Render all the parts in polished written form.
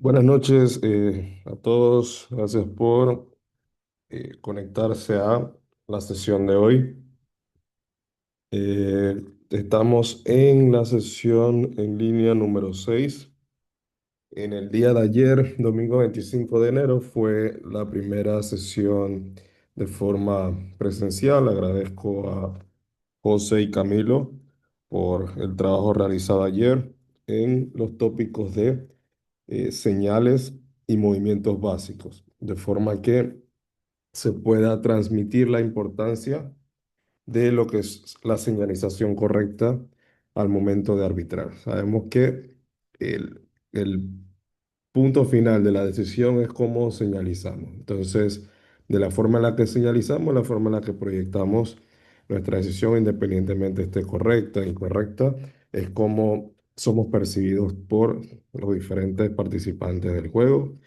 Buenas noches a todos. Gracias por conectarse a la sesión de hoy. Estamos en la sesión en línea número 6. En el día de ayer, domingo 25 de enero, fue la primera sesión de forma presencial. Agradezco a José y Camilo por el trabajo realizado ayer en los tópicos de señales y movimientos básicos, de forma que se pueda transmitir la importancia de lo que es la señalización correcta al momento de arbitrar. Sabemos que el punto final de la decisión es cómo señalizamos. Entonces, de la forma en la que señalizamos, la forma en la que proyectamos nuestra decisión, independientemente esté correcta o incorrecta, es cómo somos percibidos por los diferentes participantes del juego,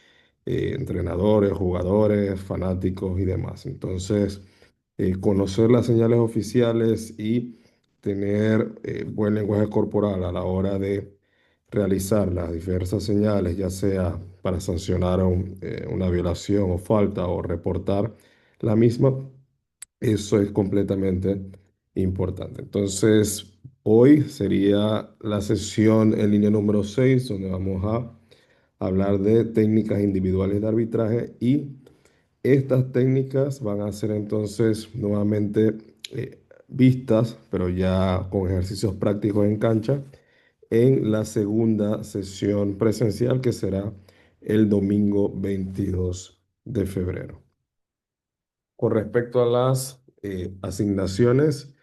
entrenadores, jugadores, fanáticos y demás. Entonces, conocer las señales oficiales y tener buen lenguaje corporal a la hora de realizar las diversas señales, ya sea para sancionar una violación o falta o reportar la misma, eso es completamente importante. Entonces, hoy sería la sesión en línea número 6 donde vamos a hablar de técnicas individuales de arbitraje y estas técnicas van a ser entonces nuevamente vistas, pero ya con ejercicios prácticos en cancha, en la segunda sesión presencial que será el domingo 22 de febrero. Con respecto a las asignaciones,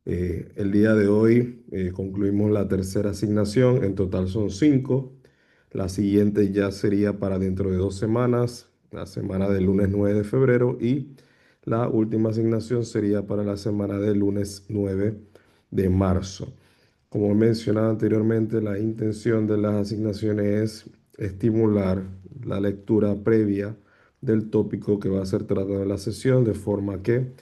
el día de hoy concluimos la tercera asignación, en total son cinco. La siguiente ya sería para dentro de 2 semanas, la semana del lunes 9 de febrero, y la última asignación sería para la semana del lunes 9 de marzo. Como mencionaba anteriormente, la intención de las asignaciones es estimular la lectura previa del tópico que va a ser tratado en la sesión, de forma que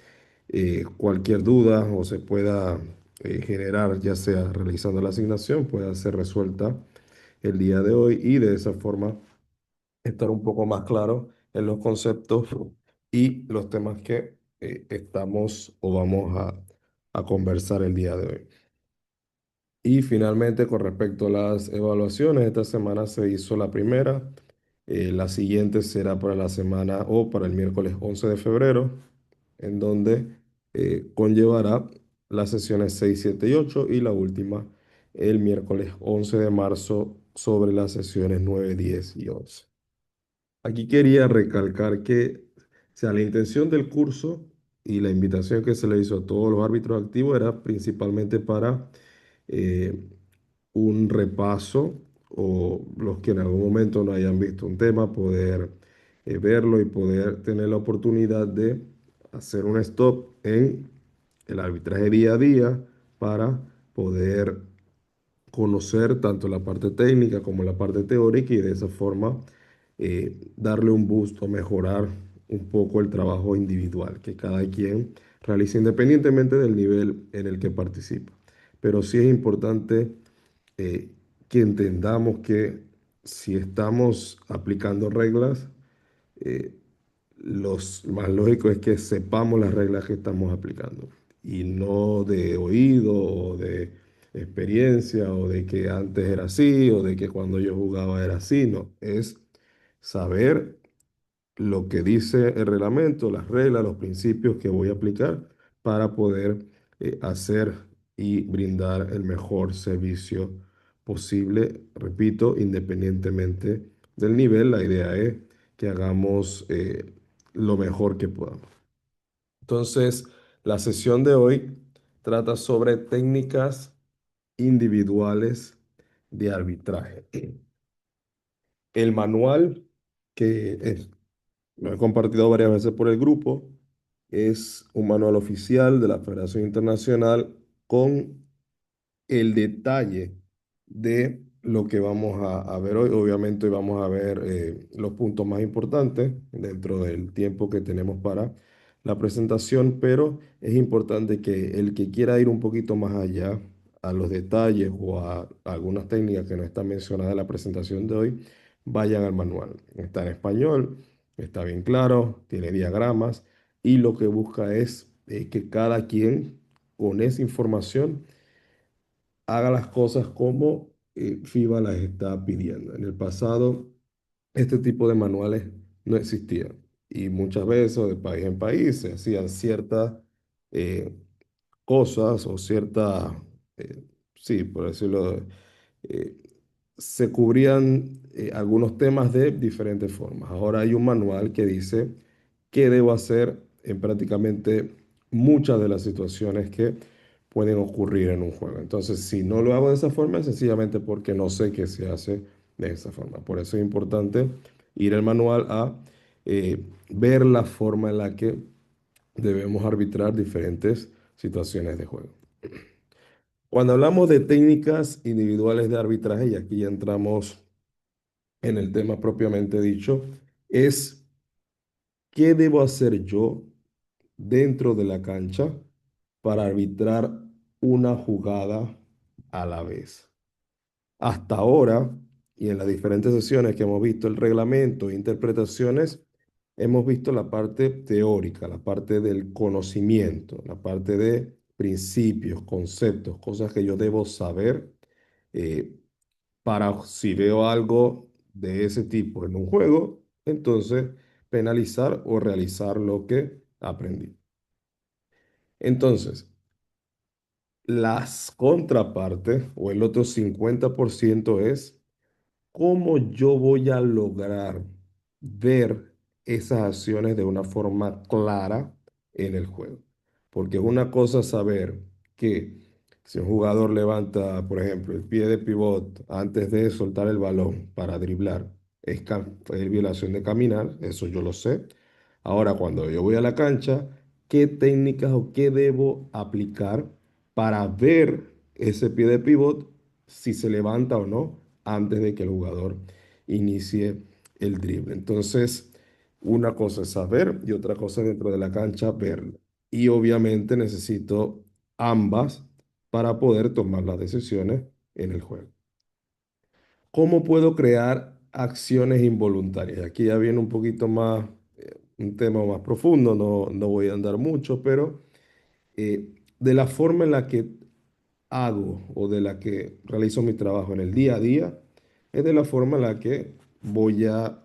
cualquier duda o se pueda generar, ya sea realizando la asignación, pueda ser resuelta el día de hoy y de esa forma estar un poco más claro en los conceptos y los temas que estamos o vamos a conversar el día de hoy. Y finalmente, con respecto a las evaluaciones, esta semana se hizo la primera. La siguiente será para la semana o para el miércoles 11 de febrero, en donde conllevará las sesiones 6, 7 y 8 y la última el miércoles 11 de marzo sobre las sesiones 9, 10 y 11. Aquí quería recalcar que, o sea, la intención del curso y la invitación que se le hizo a todos los árbitros activos era principalmente para eh, un repaso o los que en algún momento no hayan visto un tema, poder verlo y poder tener la oportunidad de hacer un stop en el arbitraje día a día para poder conocer tanto la parte técnica como la parte teórica y de esa forma darle un boost o mejorar un poco el trabajo individual que cada quien realiza independientemente del nivel en el que participa. Pero sí es importante eh, que entendamos que si estamos aplicando reglas, eh, más lógico es que sepamos las reglas que estamos aplicando y no de oído o de experiencia o de que antes era así o de que cuando yo jugaba era así, no, es saber lo que dice el reglamento, las reglas, los principios que voy a aplicar para poder hacer y brindar el mejor servicio posible. Repito, independientemente del nivel, la idea es que hagamos lo mejor que podamos. Entonces, la sesión de hoy trata sobre técnicas individuales de arbitraje. El manual que lo he compartido varias veces por el grupo. Es un manual oficial de la Federación Internacional con el detalle de lo que vamos a ver hoy. Obviamente hoy vamos a ver los puntos más importantes dentro del tiempo que tenemos para la presentación, pero es importante que el que quiera ir un poquito más allá a los detalles o a algunas técnicas que no están mencionadas en la presentación de hoy, vayan al manual. Está en español, está bien claro, tiene diagramas y lo que busca es que cada quien con esa información haga las cosas como FIBA las está pidiendo. En el pasado, este tipo de manuales no existían y muchas veces o de país en país se hacían ciertas eh, cosas o ciertas, eh, sí, por decirlo, eh, se cubrían algunos temas de diferentes formas. Ahora hay un manual que dice qué debo hacer en prácticamente muchas de las situaciones que pueden ocurrir en un juego. Entonces, si no lo hago de esa forma, es sencillamente porque no sé que se hace de esa forma. Por eso es importante ir al manual a ver la forma en la que debemos arbitrar diferentes situaciones de juego. Cuando hablamos de técnicas individuales de arbitraje, y aquí ya entramos en el tema propiamente dicho, es qué debo hacer yo dentro de la cancha para arbitrar una jugada a la vez. Hasta ahora, y en las diferentes sesiones que hemos visto el reglamento e interpretaciones, hemos visto la parte teórica, la parte del conocimiento, la parte de principios, conceptos, cosas que yo debo saber eh, para si veo algo de ese tipo en un juego, entonces penalizar o realizar lo que aprendí. Entonces, las contrapartes o el otro 50% es ¿cómo yo voy a lograr ver esas acciones de una forma clara en el juego? Porque es una cosa saber que si un jugador levanta, por ejemplo, el pie de pivot antes de soltar el balón para driblar, es violación de caminar, eso yo lo sé. Ahora, cuando yo voy a la cancha, ¿qué técnicas o qué debo aplicar para ver ese pie de pivot si se levanta o no antes de que el jugador inicie el drible? Entonces, una cosa es saber y otra cosa dentro de la cancha verlo. Y obviamente necesito ambas para poder tomar las decisiones en el juego. ¿Cómo puedo crear acciones involuntarias? Aquí ya viene un poquito más, un tema más profundo, no voy a andar mucho, pero de la forma en la que hago o de la que realizo mi trabajo en el día a día, es de la forma en la que voy a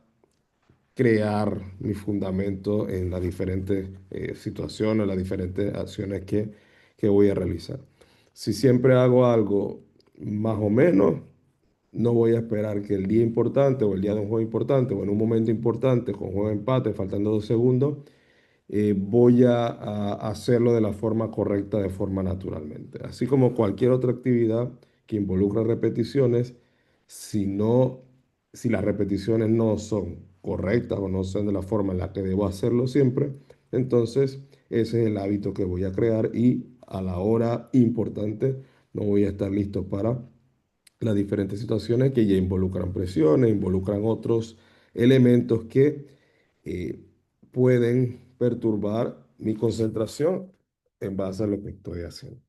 crear mi fundamento en las diferentes situaciones, las diferentes acciones que voy a realizar. Si siempre hago algo más o menos, no voy a esperar que el día importante o el día de un juego importante o en un momento importante con juego de empate, faltando 2 segundos, voy a hacerlo de la forma correcta, de forma naturalmente. Así como cualquier otra actividad que involucra repeticiones, si no, si las repeticiones no son correctas o no son de la forma en la que debo hacerlo siempre, entonces ese es el hábito que voy a crear y a la hora importante no voy a estar listo para las diferentes situaciones que ya involucran presiones, involucran otros elementos que eh, pueden perturbar mi concentración en base a lo que estoy haciendo.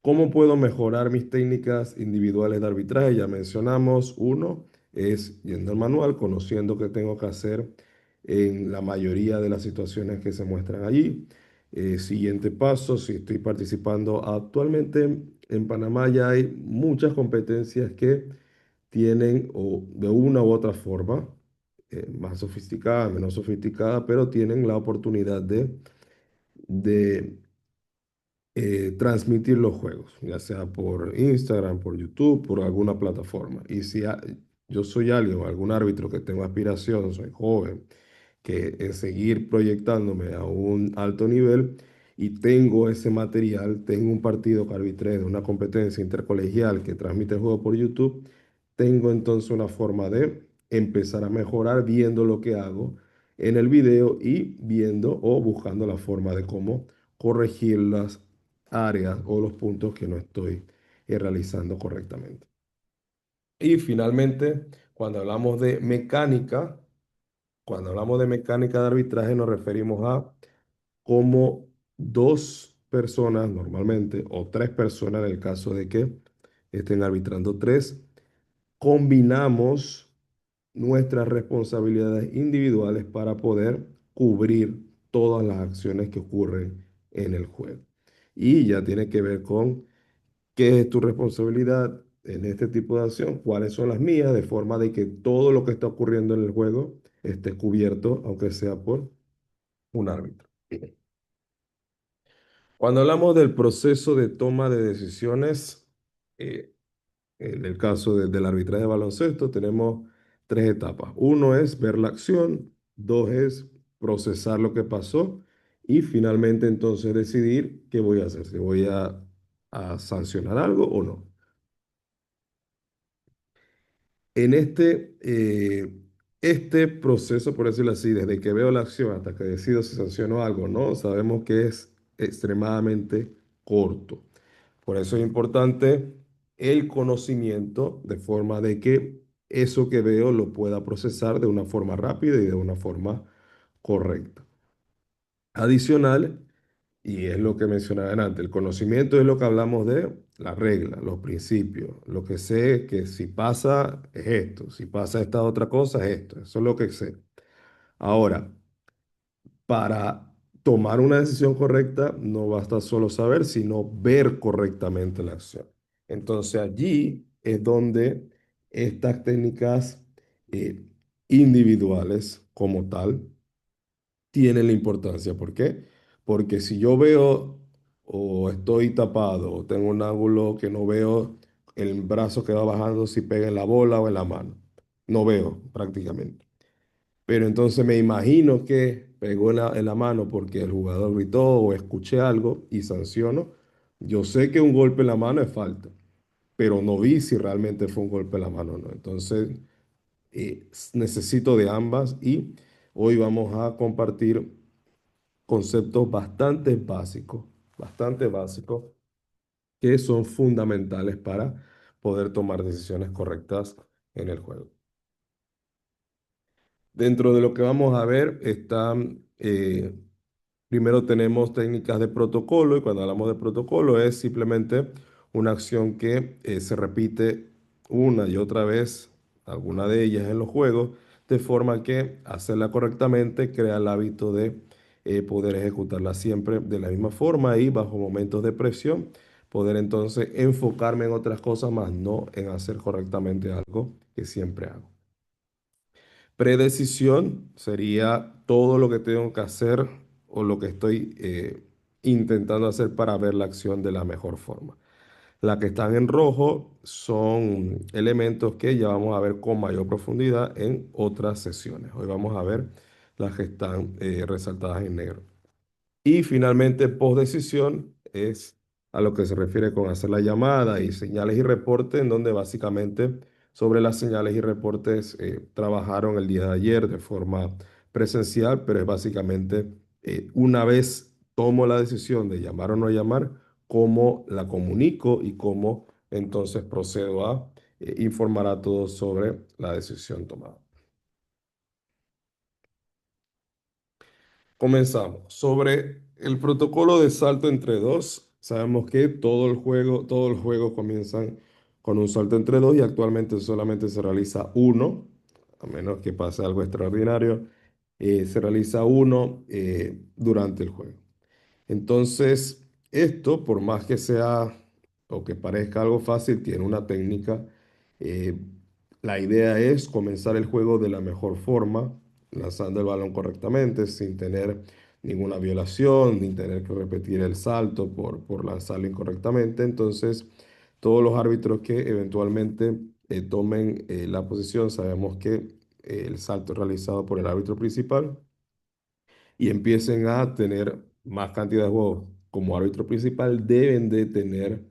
¿Cómo puedo mejorar mis técnicas individuales de arbitraje? Ya mencionamos, uno es yendo al manual, conociendo qué tengo que hacer en la mayoría de las situaciones que se muestran allí. Siguiente paso, si estoy participando actualmente en Panamá, ya hay muchas competencias que tienen o de una u otra forma, más sofisticada, menos sofisticada, pero tienen la oportunidad de transmitir los juegos, ya sea por Instagram, por YouTube, por alguna plataforma. Y si yo soy alguien, algún árbitro que tengo aspiración, soy joven, que es seguir proyectándome a un alto nivel y tengo ese material, tengo un partido que arbitré de una competencia intercolegial que transmite el juego por YouTube, tengo entonces una forma de empezar a mejorar viendo lo que hago en el video y viendo o buscando la forma de cómo corregir las áreas o los puntos que no estoy realizando correctamente. Y finalmente, cuando hablamos de mecánica, cuando hablamos de mecánica de arbitraje nos referimos a cómo dos personas normalmente, o tres personas en el caso de que estén arbitrando tres, combinamos nuestras responsabilidades individuales para poder cubrir todas las acciones que ocurren en el juego. Y ya tiene que ver con qué es tu responsabilidad en este tipo de acción, cuáles son las mías, de forma de que todo lo que está ocurriendo en el juego esté cubierto, aunque sea por un árbitro. Cuando hablamos del proceso de toma de decisiones, eh, en el caso del arbitraje de baloncesto, tenemos tres etapas. Uno es ver la acción, dos es procesar lo que pasó y finalmente entonces decidir qué voy a hacer, si voy a sancionar algo o no. En este proceso, por decirlo así, desde que veo la acción hasta que decido si sanciono algo o no, sabemos que es extremadamente corto. Por eso es importante el conocimiento de forma de que eso que veo lo pueda procesar de una forma rápida y de una forma correcta. Adicional, y es lo que mencionaba antes, el conocimiento es lo que hablamos de las reglas, los principios. Lo que sé es que si pasa es esto, si pasa esta otra cosa es esto, eso es lo que sé. Ahora, para tomar una decisión correcta, no basta solo saber, sino ver correctamente la acción. Entonces allí es donde estas técnicas eh, individuales como tal tienen la importancia. ¿Por qué? Porque si yo veo o estoy tapado o tengo un ángulo que no veo el brazo que va bajando si pega en la bola o en la mano, no veo prácticamente. Pero entonces me imagino que pegó en la mano porque el jugador gritó o escuché algo y sanciono. Yo sé que un golpe en la mano es falta, pero no vi si realmente fue un golpe en la mano o no. Entonces, necesito de ambas y hoy vamos a compartir conceptos bastante básicos, que son fundamentales para poder tomar decisiones correctas en el juego. Dentro de lo que vamos a ver están, primero tenemos técnicas de protocolo y cuando hablamos de protocolo es simplemente una acción que se repite una y otra vez, alguna de ellas en los juegos, de forma que hacerla correctamente crea el hábito de poder ejecutarla siempre de la misma forma y bajo momentos de presión, poder entonces enfocarme en otras cosas más, no en hacer correctamente algo que siempre hago. Predecisión sería todo lo que tengo que hacer o lo que estoy intentando hacer para ver la acción de la mejor forma. Las que están en rojo son elementos que ya vamos a ver con mayor profundidad en otras sesiones. Hoy vamos a ver las que están resaltadas en negro. Y finalmente, postdecisión es a lo que se refiere con hacer la llamada y señales y reportes, en donde básicamente sobre las señales y reportes trabajaron el día de ayer de forma presencial, pero es básicamente una vez tomo la decisión de llamar o no llamar, cómo la comunico y cómo entonces procedo a informar a todos sobre la decisión tomada. Comenzamos. Sobre el protocolo de salto entre dos, sabemos que todos los juegos comienzan con un salto entre dos y actualmente solamente se realiza uno, a menos que pase algo extraordinario, se realiza uno durante el juego. Entonces, esto, por más que sea o que parezca algo fácil, tiene una técnica. Eh, la idea es comenzar el juego de la mejor forma, lanzando el balón correctamente, sin tener ninguna violación, ni tener que repetir el salto por lanzarlo incorrectamente. Entonces, todos los árbitros que eventualmente tomen la posición, sabemos que el salto es realizado por el árbitro principal y empiecen a tener más cantidad de juegos como árbitro principal, deben de tener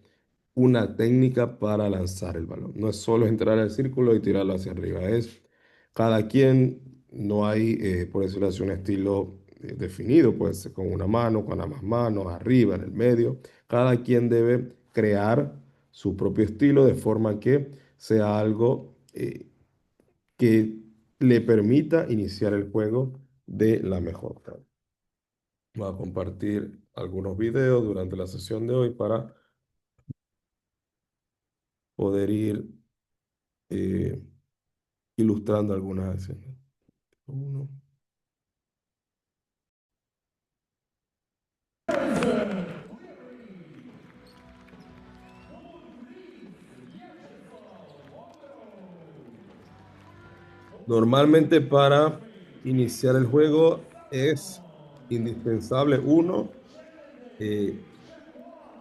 una técnica para lanzar el balón. No es solo entrar al círculo y tirarlo hacia arriba, es cada quien, no hay, por decirlo así, un estilo definido, puede ser con una mano, con ambas manos, arriba, en el medio. Cada quien debe crear su propio estilo de forma que sea algo que le permita iniciar el juego de la mejor forma. Voy a compartir algunos videos durante la sesión de hoy para poder ir eh, ilustrando algunas escenas. Uno. Normalmente para iniciar el juego es indispensable, uno, eh,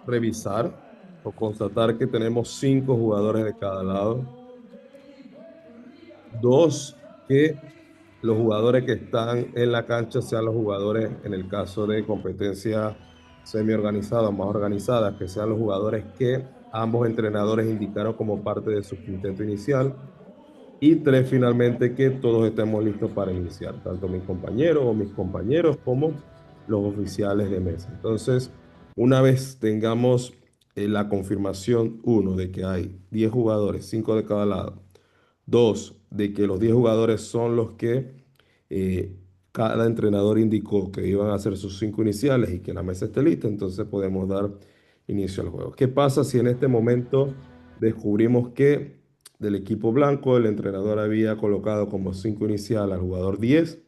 revisar o constatar que tenemos 5 jugadores de cada lado. Dos, que los jugadores que están en la cancha sean los jugadores, en el caso de competencia semi-organizada o más organizadas, que sean los jugadores que ambos entrenadores indicaron como parte de su quinteto inicial. Y tres, finalmente, que todos estemos listos para iniciar, tanto mis compañeros o mis compañeros como los oficiales de mesa. Entonces, una vez tengamos la confirmación, uno, de que hay 10 jugadores, 5 de cada lado. Dos, de que los 10 jugadores son los que eh, cada entrenador indicó que iban a hacer sus 5 iniciales y que la mesa esté lista, entonces podemos dar inicio al juego. ¿Qué pasa si en este momento descubrimos que del equipo blanco el entrenador había colocado como 5 inicial al jugador 10?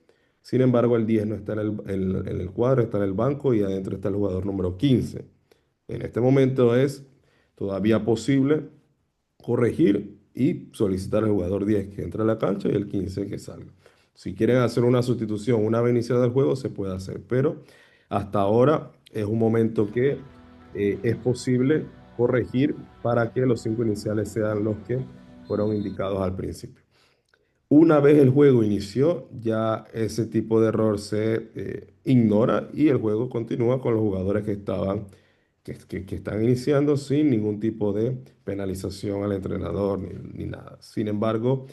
Sin embargo, el 10 no está en el cuadro, está en el banco y adentro está el jugador número 15. En este momento es todavía posible corregir y solicitar al jugador 10 que entre a la cancha y el 15 que salga. Si quieren hacer una sustitución una vez iniciado el juego, se puede hacer, pero hasta ahora es un momento que es posible corregir para que los 5 iniciales sean los que fueron indicados al principio. Una vez el juego inició, ya ese tipo de error se ignora y el juego continúa con los jugadores que estaban, que están iniciando sin ningún tipo de penalización al entrenador ni nada. Sin embargo,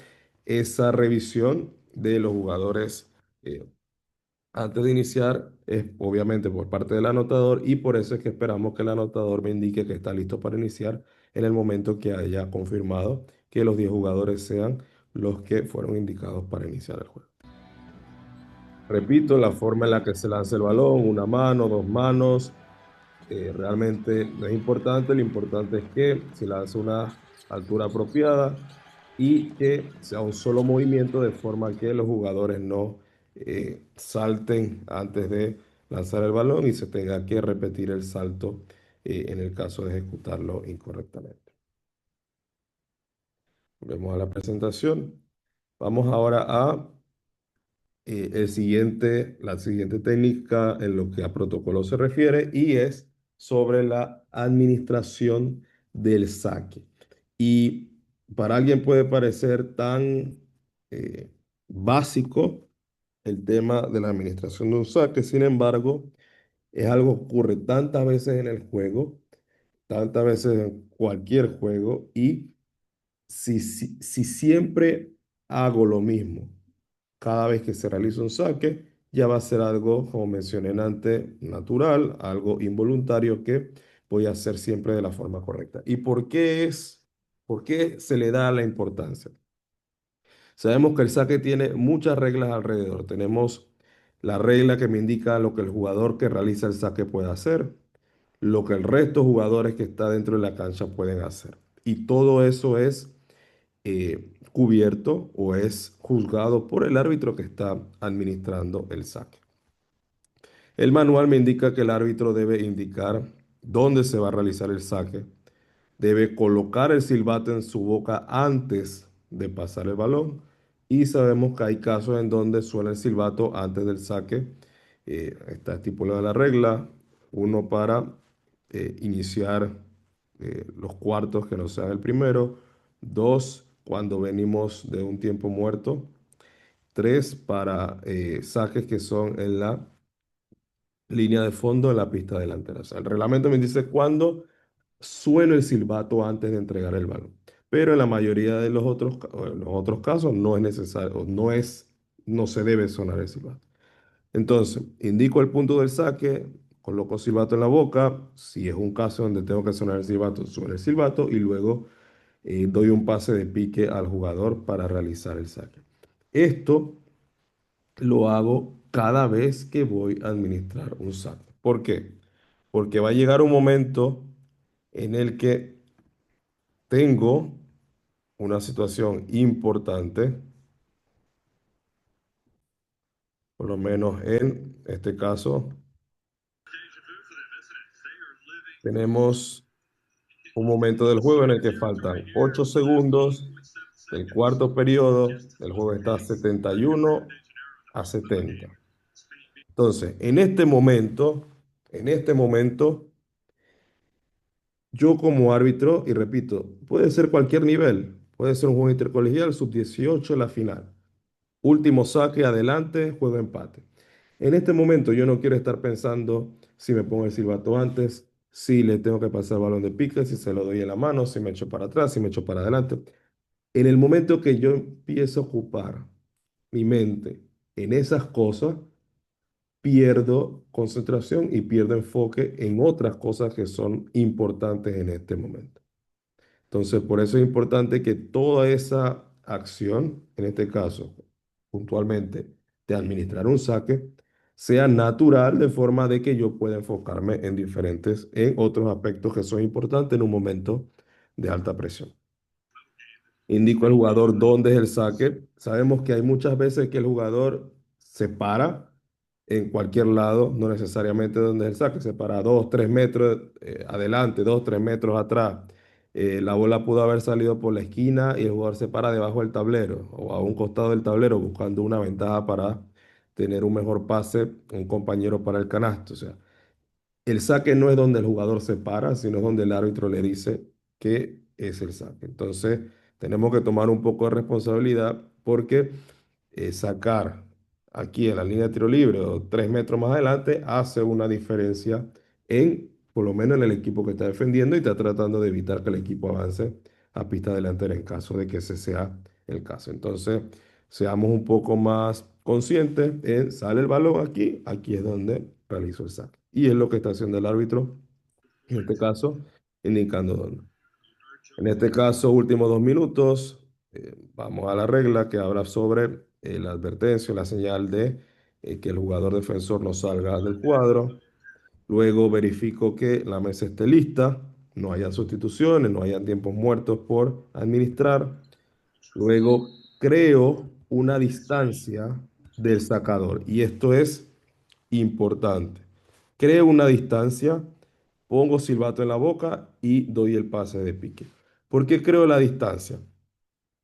esa revisión de los jugadores antes de iniciar es obviamente por parte del anotador y por eso es que esperamos que el anotador me indique que está listo para iniciar en el momento que haya confirmado que los 10 jugadores sean los que fueron indicados para iniciar el juego. Repito, la forma en la que se lanza el balón, una mano, dos manos, realmente no es importante. Lo importante es que se lance a una altura apropiada y que sea un solo movimiento de forma que los jugadores no salten antes de lanzar el balón y se tenga que repetir el salto en el caso de ejecutarlo incorrectamente. Vemos a la presentación. Vamos ahora a la siguiente técnica en lo que a protocolo se refiere y es sobre la administración del saque. Y para alguien puede parecer tan eh, básico el tema de la administración de un saque, sin embargo, es algo que ocurre tantas veces en el juego, tantas veces en cualquier juego, y si siempre hago lo mismo cada vez que se realiza un saque, ya va a ser algo, como mencioné antes, natural, algo involuntario que voy a hacer siempre de la forma correcta. ¿Y por qué se le da la importancia? Sabemos que el saque tiene muchas reglas alrededor. Tenemos la regla que me indica lo que el jugador que realiza el saque puede hacer, lo que el resto de jugadores que está dentro de la cancha pueden hacer. Y todo eso es cubierto o es juzgado por el árbitro que está administrando el saque. El manual me indica que el árbitro debe indicar dónde se va a realizar el saque, debe colocar el silbato en su boca antes de pasar el balón y sabemos que hay casos en donde suena el silbato antes del saque. Está estipulada la regla, uno para iniciar los cuartos que no sean el primero, dos cuando venimos de un tiempo muerto, tres para saques que son en la línea de fondo de la pista delantera. O sea, el reglamento me dice cuándo suena el silbato antes de entregar el balón. Pero en la mayoría de los otros casos no es necesario, no se debe sonar el silbato. Entonces, indico el punto del saque, coloco silbato en la boca. Si es un caso donde tengo que sonar el silbato, suena el silbato y luego doy un pase de pique al jugador para realizar el saque. Esto lo hago cada vez que voy a administrar un saque. ¿Por qué? Porque va a llegar un momento en el que tengo una situación importante Por lo menos en este caso, tenemos un momento del juego en el que faltan 8 segundos del cuarto periodo. El juego está 71-70. Entonces, en este momento, yo como árbitro, y repito, puede ser cualquier nivel, puede ser un juego intercolegial, sub-18, la final. Último saque, adelante, juego empate. En este momento yo no quiero estar pensando si me pongo el silbato antes, si le tengo que pasar el balón de pique, si se lo doy en la mano, si me echo para atrás, si me echo para adelante. En el momento que yo empiezo a ocupar mi mente en esas cosas, pierdo concentración y pierdo enfoque en otras cosas que son importantes en este momento. Entonces, por eso es importante que toda esa acción, en este caso, puntualmente, de administrar un saque, sea natural de forma de que yo pueda enfocarme en otros aspectos que son importantes en un momento de alta presión. Indico al jugador dónde es el saque. Sabemos que hay muchas veces que el jugador se para en cualquier lado, no necesariamente donde es el saque, se para 2, 3 metros adelante, 2, 3 metros atrás. La bola pudo haber salido por la esquina y el jugador se para debajo del tablero o a un costado del tablero buscando una ventaja para tener un mejor pase, un compañero para el canasto. O sea, el saque no es donde el jugador se para, sino es donde el árbitro le dice que es el saque. Entonces, tenemos que tomar un poco de responsabilidad porque sacar aquí en la línea de tiro libre o 3 metros más adelante hace una diferencia por lo menos en el equipo que está defendiendo y está tratando de evitar que el equipo avance a pista delantera en caso de que ese sea el caso. Entonces, seamos un poco más conscientes en, sale el balón aquí, aquí es donde realizo el saque. Y es lo que está haciendo el árbitro, en este caso, indicando dónde. En este caso, últimos 2 minutos, vamos a la regla que habla sobre la advertencia, la señal de que el jugador defensor no salga del cuadro. Luego verifico que la mesa esté lista, no hayan sustituciones, no hayan tiempos muertos por administrar. Luego creo una distancia del sacador y esto es importante. Creo una distancia, pongo silbato en la boca y doy el pase de pique. ¿Por qué creo la distancia?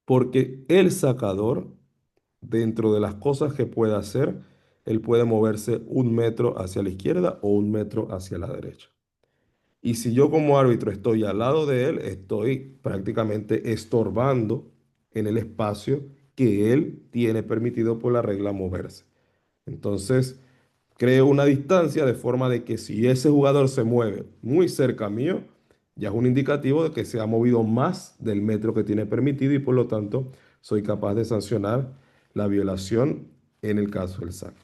Porque el sacador, dentro de las cosas que puede hacer, él puede moverse 1 metro hacia la izquierda o 1 metro hacia la derecha. Y si yo como árbitro estoy al lado de él, estoy prácticamente estorbando en el espacio que él tiene permitido por la regla moverse. Entonces, creo una distancia de forma de que si ese jugador se mueve muy cerca mío, ya es un indicativo de que se ha movido más del metro que tiene permitido y por lo tanto soy capaz de sancionar la violación en el caso del saque.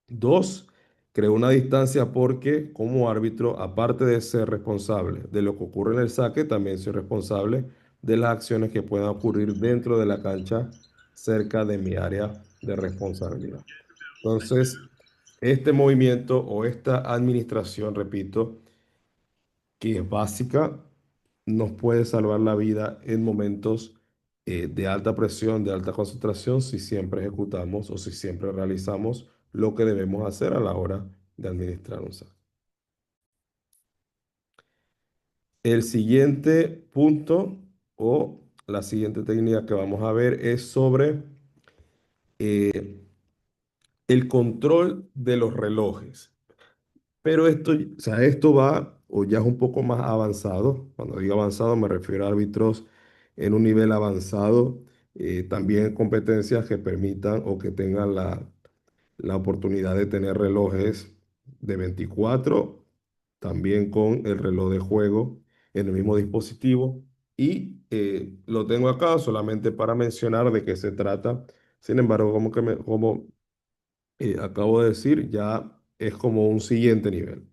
Dos, creo una distancia porque como árbitro, aparte de ser responsable de lo que ocurre en el saque, también soy responsable de las acciones que puedan ocurrir dentro de la cancha cerca de mi área de responsabilidad. Entonces, este movimiento o esta administración, repito, que es básica, nos puede salvar la vida en momentos de alta presión, de alta concentración, si siempre ejecutamos o si siempre realizamos lo que debemos hacer a la hora de administrar un saque. El siguiente punto o la siguiente técnica que vamos a ver es sobre el control de los relojes. Pero esto, o sea, esto va o ya es un poco más avanzado. Cuando digo avanzado me refiero a árbitros en un nivel avanzado, también competencias que permitan o que tengan la oportunidad de tener relojes de 24, también con el reloj de juego en el mismo dispositivo. Y lo tengo acá solamente para mencionar de qué se trata. Sin embargo, como acabo de decir, ya es como un siguiente nivel.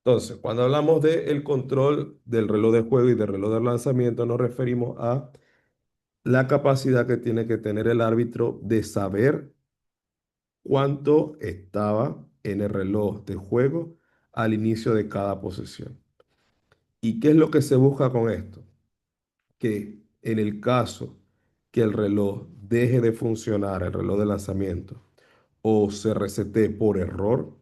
Entonces, cuando hablamos del control del reloj de juego y del reloj de lanzamiento, nos referimos a la capacidad que tiene que tener el árbitro de saber cuánto estaba en el reloj de juego al inicio de cada posesión. ¿Y qué es lo que se busca con esto? Que en el caso que el reloj deje de funcionar, el reloj de lanzamiento, o se resete por error,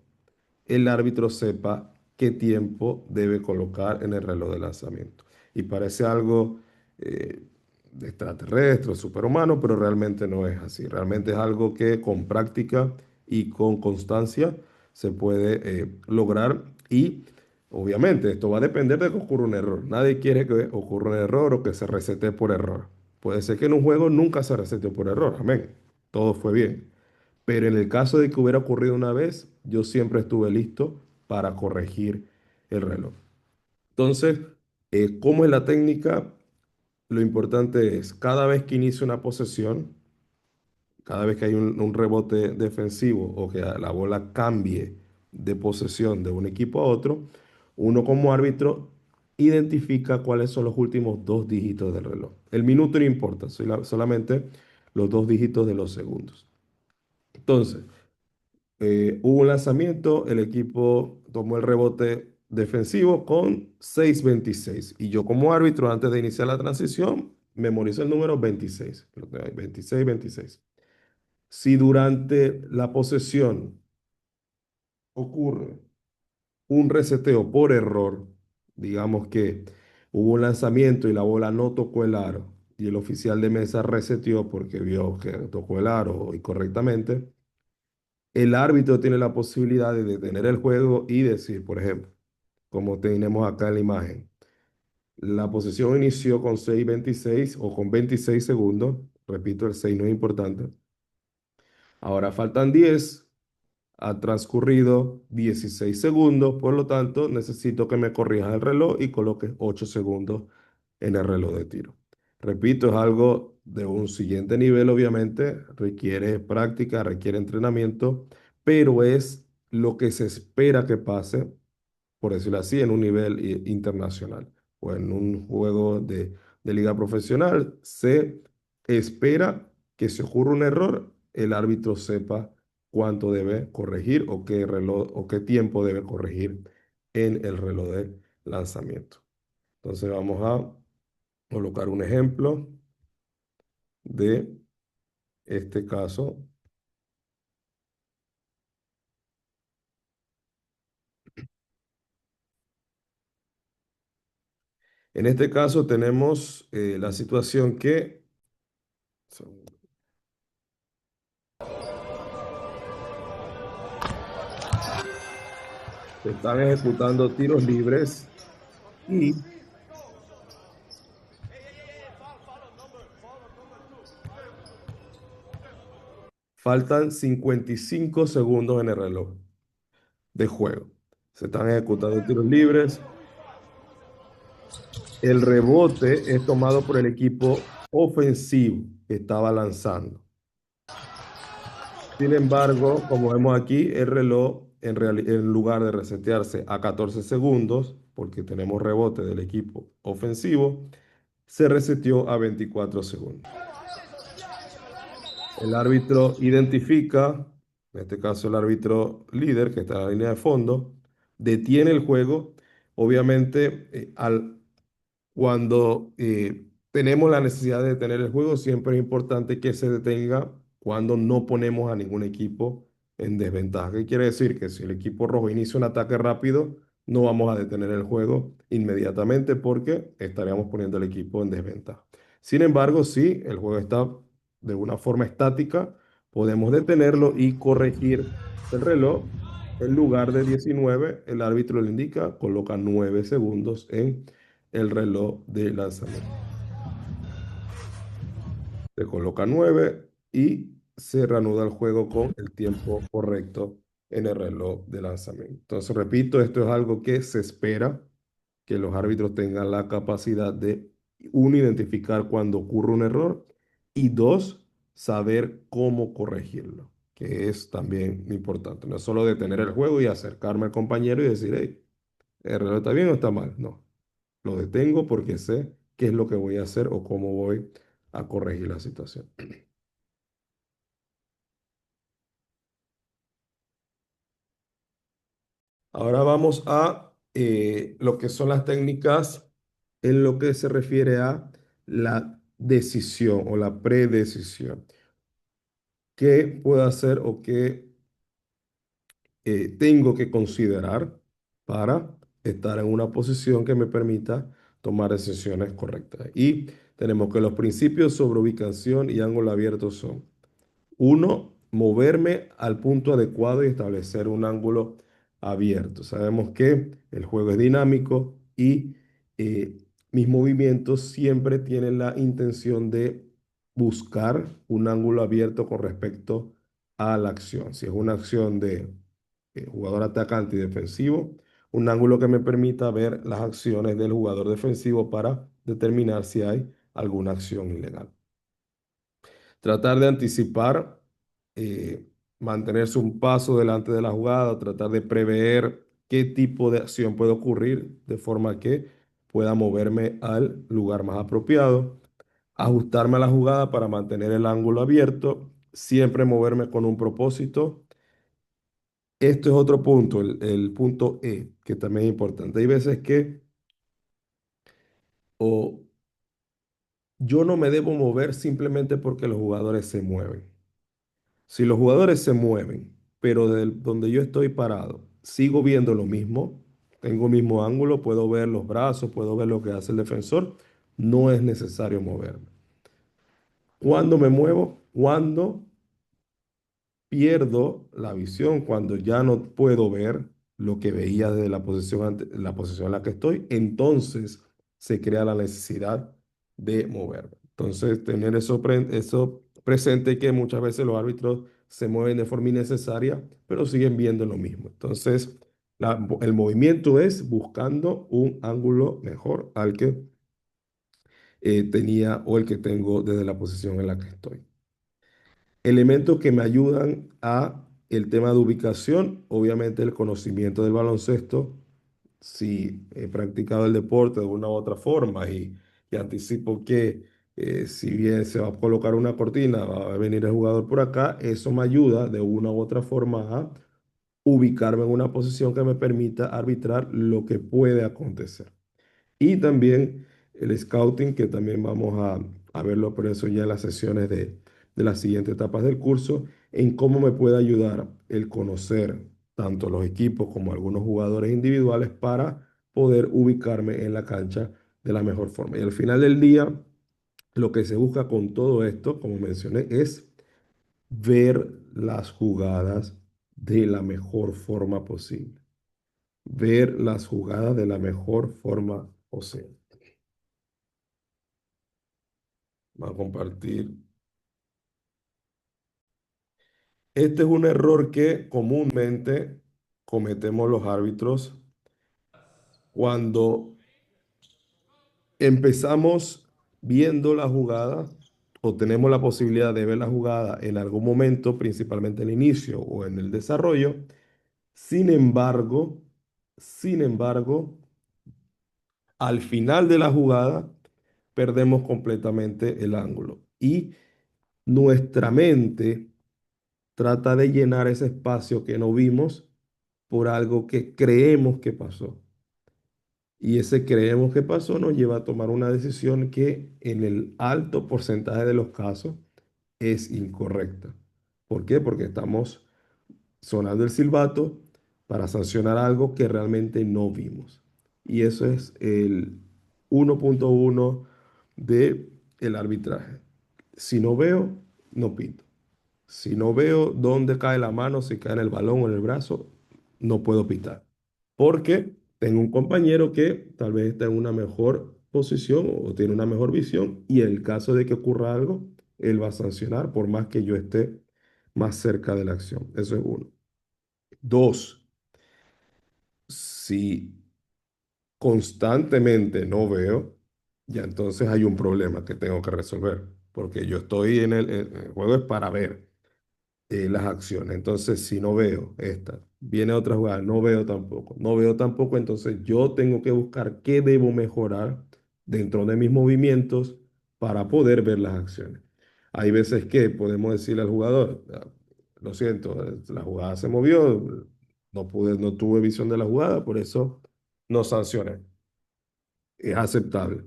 el árbitro sepa qué tiempo debe colocar en el reloj de lanzamiento. Y parece algo eh, de extraterrestre, superhumano, pero realmente no es así. Realmente es algo que con práctica y con constancia se puede lograr. Y obviamente esto va a depender de que ocurra un error. Nadie quiere que ocurra un error o que se resete por error. Puede ser que en un juego nunca se resete por error. Amén. Todo fue bien. Pero en el caso de que hubiera ocurrido una vez, yo siempre estuve listo para corregir el reloj. Entonces, ¿cómo es la técnica? Lo importante es, cada vez que inicie una posesión, cada vez que hay un rebote defensivo o que la bola cambie de posesión de un equipo a otro, uno como árbitro identifica cuáles son los últimos dos dígitos del reloj. El minuto no importa, solamente los dos dígitos de los segundos. Entonces, hubo un lanzamiento, el equipo tomó el rebote defensivo con 6.26 y yo como árbitro antes de iniciar la transición memorizo el número 26, lo que hay, 26, 26. Si durante la posesión ocurre un reseteo por error, digamos que hubo un lanzamiento y la bola no tocó el aro y el oficial de mesa reseteó porque vio que tocó el aro incorrectamente, el árbitro tiene la posibilidad de detener el juego y decir, por ejemplo, como tenemos acá en la imagen, la posesión inició con 6.26 o con 26 segundos, repito, el 6 no es importante, ahora faltan 10, ha transcurrido 16 segundos, por lo tanto necesito que me corrijas el reloj y coloques 8 segundos en el reloj de tiro. Repito, es algo de un siguiente nivel, obviamente, requiere práctica, requiere entrenamiento, pero es lo que se espera que pase, por decirlo así, en un nivel internacional o en un juego de liga profesional. Se espera que si ocurre un error, el árbitro sepa cuánto debe corregir o qué reloj o qué tiempo debe corregir en el reloj de lanzamiento. Entonces vamos a colocar un ejemplo de este caso. En este caso tenemos la situación que se están ejecutando tiros libres y faltan 55 segundos en el reloj de juego. Se están ejecutando tiros libres. El rebote es tomado por el equipo ofensivo que estaba lanzando. Sin embargo, como vemos aquí, el reloj en lugar de resetearse a 14 segundos, porque tenemos rebote del equipo ofensivo, se reseteó a 24 segundos. El árbitro identifica, en este caso el árbitro líder que está en la línea de fondo, detiene el juego. Obviamente, cuando tenemos la necesidad de detener el juego, siempre es importante que se detenga cuando no ponemos a ningún equipo en desventaja. ¿Qué quiere decir? Que si el equipo rojo inicia un ataque rápido, no vamos a detener el juego inmediatamente porque estaríamos poniendo al equipo en desventaja. Sin embargo, si el juego está de una forma estática, podemos detenerlo y corregir el reloj. En lugar de 19, el árbitro le indica, coloca 9 segundos en el reloj de lanzamiento. Se coloca 9 y se reanuda el juego con el tiempo correcto en el reloj de lanzamiento. Entonces, repito, esto es algo que se espera que los árbitros tengan la capacidad de, uno, identificar cuando ocurre un error y dos, saber cómo corregirlo, que es también importante. No es solo detener el juego y acercarme al compañero y decir, hey, ¿el reloj está bien o está mal? No, lo detengo porque sé qué es lo que voy a hacer o cómo voy a corregir la situación. Ahora vamos a lo que son las técnicas en lo que se refiere a la decisión o la predecisión. ¿Qué puedo hacer o qué tengo que considerar para estar en una posición que me permita tomar decisiones correctas. Y tenemos que los principios sobre ubicación y ángulo abierto son: uno, moverme al punto adecuado y establecer un ángulo abierto. Sabemos que el juego es dinámico y eh, mis movimientos siempre tienen la intención de buscar un ángulo abierto con respecto a la acción. Si es una acción de jugador atacante y defensivo, un ángulo que me permita ver las acciones del jugador defensivo para determinar si hay alguna acción ilegal. Tratar de anticipar, eh, mantenerse un paso delante de la jugada, tratar de prever qué tipo de acción puede ocurrir de forma que pueda moverme al lugar más apropiado, ajustarme a la jugada para mantener el ángulo abierto, siempre moverme con un propósito. Esto es otro punto, el punto E, que también es importante. Hay veces que o yo no me debo mover simplemente porque los jugadores se mueven. Si los jugadores se mueven, pero donde yo estoy parado, sigo viendo lo mismo, tengo el mismo ángulo, puedo ver los brazos, puedo ver lo que hace el defensor, no es necesario moverme. ¿Cuándo me muevo? Cuando pierdo la visión, cuando ya no puedo ver lo que veía desde la posición, la posición en la que estoy, entonces se crea la necesidad de moverme. Entonces, tener eso presente, que muchas veces los árbitros se mueven de forma innecesaria, pero siguen viendo lo mismo. Entonces, el movimiento es buscando un ángulo mejor al que tenía o el que tengo desde la posición en la que estoy. Elementos que me ayudan a el tema de ubicación, obviamente el conocimiento del baloncesto, si he practicado el deporte de una u otra forma y anticipo que si bien se va a colocar una cortina, va a venir el jugador por acá, eso me ayuda de una u otra forma a ubicarme en una posición que me permita arbitrar lo que puede acontecer. Y también el scouting, que también vamos a verlo, por eso ya en las sesiones de las siguientes etapas del curso, en cómo me puede ayudar el conocer tanto los equipos como algunos jugadores individuales para poder ubicarme en la cancha de la mejor forma. Y al final del día, lo que se busca con todo esto, como mencioné, es ver las jugadas de la mejor forma posible. Ver las jugadas de la mejor forma posible. Va a compartir. Este es un error que comúnmente cometemos los árbitros cuando empezamos viendo la jugada o tenemos la posibilidad de ver la jugada en algún momento, principalmente el inicio o en el desarrollo. Sin embargo, sin embargo, al final de la jugada perdemos completamente el ángulo y nuestra mente trata de llenar ese espacio que no vimos por algo que creemos que pasó. Y ese creemos que pasó nos lleva a tomar una decisión que en el alto porcentaje de los casos es incorrecta. ¿Por qué? Porque estamos sonando el silbato para sancionar algo que realmente no vimos. Y eso es el 1.1 de el arbitraje. Si no veo, no pito. Si no veo dónde cae la mano, si cae en el balón o en el brazo, no puedo pitar. Porque tengo un compañero que tal vez está en una mejor posición o tiene una mejor visión y en el caso de que ocurra algo, él va a sancionar por más que yo esté más cerca de la acción. Eso es uno. Dos, si constantemente no veo, ya entonces hay un problema que tengo que resolver. Porque yo estoy el juego es para ver las acciones. Entonces, si no veo esta, viene otra jugada, no veo tampoco, no veo tampoco, entonces yo tengo que buscar qué debo mejorar dentro de mis movimientos para poder ver las acciones. Hay veces que podemos decirle al jugador: "Ah, lo siento, la jugada se movió, no pude, no tuve visión de la jugada, por eso no sancioné". Es aceptable.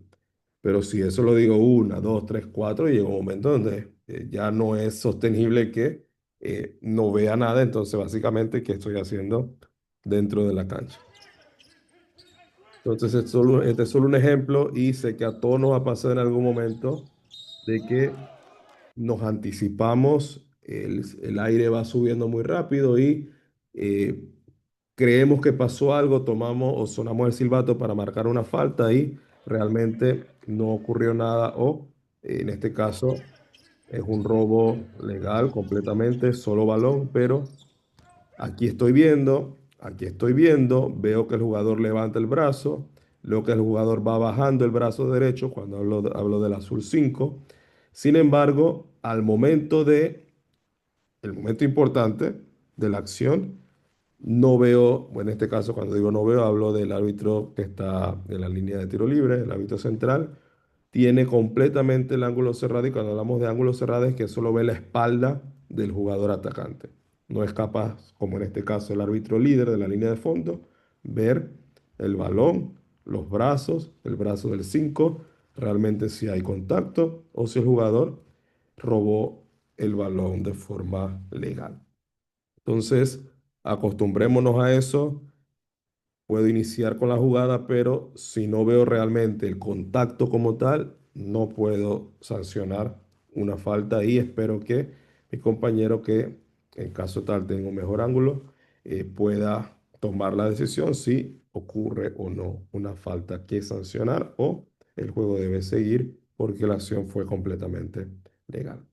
Pero si eso lo digo una, dos, tres, cuatro, llega un momento donde ya no es sostenible que no vea nada. Entonces, básicamente, ¿qué estoy haciendo dentro de la cancha? Entonces, este es solo un ejemplo y sé que a todos nos ha pasado en algún momento de que nos anticipamos, el aire va subiendo muy rápido y eh, creemos que pasó algo, tomamos o sonamos el silbato para marcar una falta y realmente no ocurrió nada o en este caso es un robo legal completamente, solo balón, pero aquí estoy viendo, veo que el jugador levanta el brazo, veo que el jugador va bajando el brazo derecho cuando hablo del azul 5. Sin embargo, el momento importante de la acción, no veo, bueno, en este caso cuando digo no veo, hablo del árbitro que está en la línea de tiro libre, el árbitro central, tiene completamente el ángulo cerrado y cuando hablamos de ángulo cerrado es que solo ve la espalda del jugador atacante. No es capaz, como en este caso el árbitro líder de la línea de fondo, ver el balón, los brazos, el brazo del 5 realmente si hay contacto o si el jugador robó el balón de forma legal. Entonces, acostumbrémonos a eso. Puedo iniciar con la jugada, pero si no veo realmente el contacto como tal, no puedo sancionar una falta y espero que mi compañero que en caso tal tenga un mejor ángulo, pueda tomar la decisión si ocurre o no una falta que sancionar o el juego debe seguir porque la acción fue completamente legal.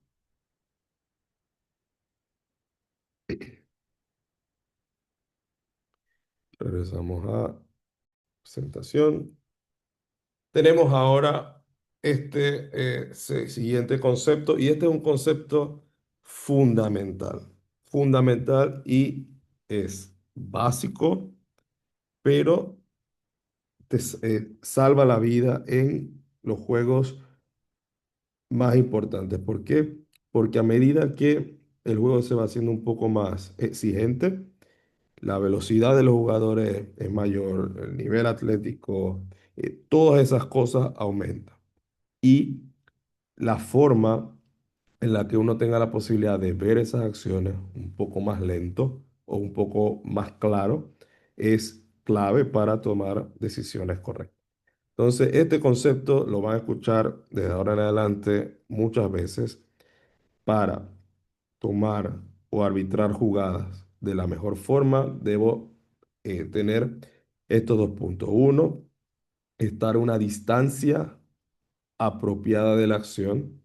Regresamos a presentación. Tenemos ahora siguiente concepto y este es un concepto fundamental, fundamental y es básico, pero salva la vida en los juegos más importantes. ¿Por qué? Porque a medida que el juego se va haciendo un poco más exigente, la velocidad de los jugadores es mayor, el nivel atlético, todas esas cosas aumentan. Y la forma en la que uno tenga la posibilidad de ver esas acciones un poco más lento o un poco más claro es clave para tomar decisiones correctas. Entonces, este concepto lo van a escuchar desde ahora en adelante muchas veces para tomar o arbitrar jugadas de la mejor forma. Debo tener estos dos puntos. Uno, estar a una distancia apropiada de la acción,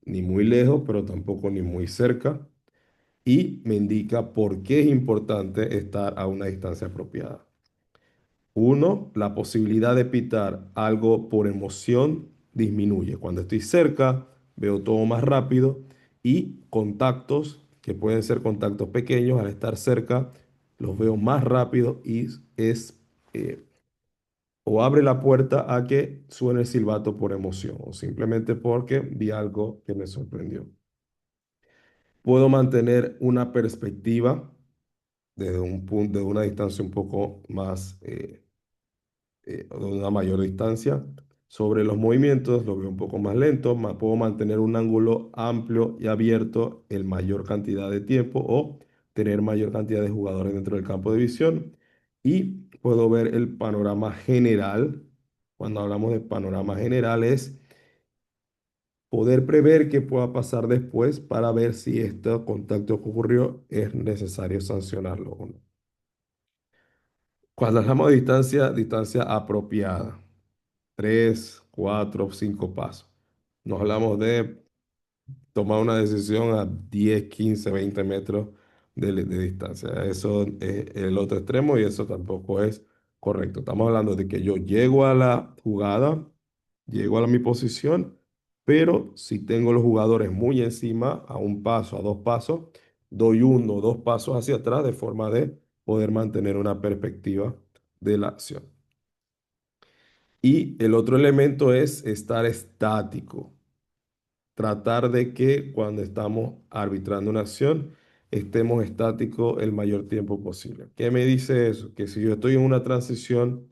ni muy lejos, pero tampoco ni muy cerca, y me indica por qué es importante estar a una distancia apropiada. Uno, la posibilidad de pitar algo por emoción disminuye. Cuando estoy cerca, veo todo más rápido y contactos, que pueden ser contactos pequeños, al estar cerca, los veo más rápido y eh, o abre la puerta a que suene el silbato por emoción o simplemente porque vi algo que me sorprendió. Puedo mantener una perspectiva desde un punto, de una distancia un poco más, de una mayor distancia sobre los movimientos, lo veo un poco más lento, puedo mantener un ángulo amplio y abierto en mayor cantidad de tiempo o tener mayor cantidad de jugadores dentro del campo de visión y puedo ver el panorama general. Cuando hablamos de panorama general es poder prever qué pueda pasar después para ver si este contacto que ocurrió es necesario sancionarlo o no. Cuando hablamos de distancia, distancia apropiada, 3, 4, 5 pasos. No hablamos de tomar una decisión a 10, 15, 20 metros de distancia. Eso es el otro extremo y eso tampoco es correcto. Estamos hablando de que yo llego a la jugada, llego a mi posición, pero si tengo los jugadores muy encima, a un paso, a dos pasos, doy uno o dos pasos hacia atrás de forma de poder mantener una perspectiva de la acción. Y el otro elemento es estar estático. Tratar de que cuando estamos arbitrando una acción estemos estáticos el mayor tiempo posible. ¿Qué me dice eso? Que si yo estoy en una transición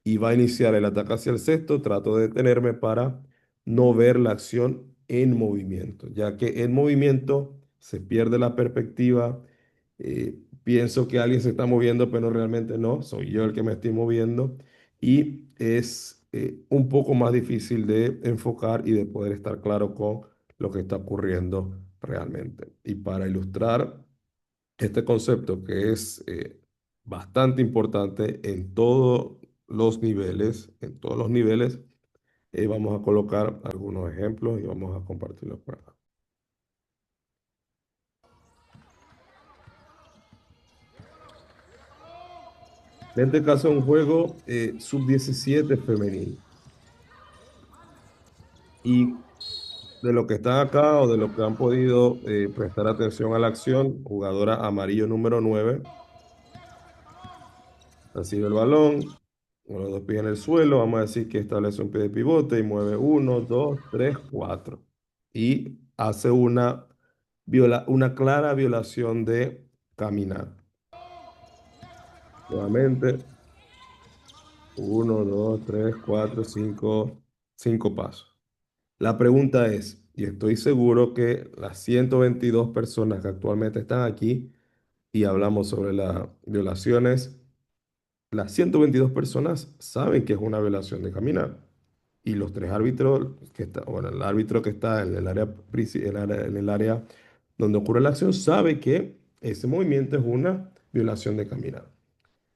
y va a iniciar el ataque hacia el cesto, trato de detenerme para no ver la acción en movimiento, ya que en movimiento se pierde la perspectiva, pienso que alguien se está moviendo, pero realmente no, soy yo el que me estoy moviendo y es un poco más difícil de enfocar y de poder estar claro con lo que está ocurriendo realmente. Y para ilustrar este concepto que es bastante importante en todos los niveles, vamos a colocar algunos ejemplos y vamos a compartirlos por acá. En este caso, un juego sub-17 femenino. Y de lo que están acá o de lo que han podido prestar atención a la acción, jugadora amarillo número 9 recibe el balón, con los dos pies en el suelo, vamos a decir que establece un pie de pivote y mueve uno, dos, tres, cuatro. Y hace una clara violación de caminar. Nuevamente, uno, dos, tres, cuatro, cinco pasos. La pregunta es, y estoy seguro que las 122 personas que actualmente están aquí y hablamos sobre las violaciones, las 122 personas saben que es una violación de caminar. Y los tres árbitros que está, bueno, el árbitro que está en el área, en el área donde ocurre la acción sabe que ese movimiento es una violación de caminar.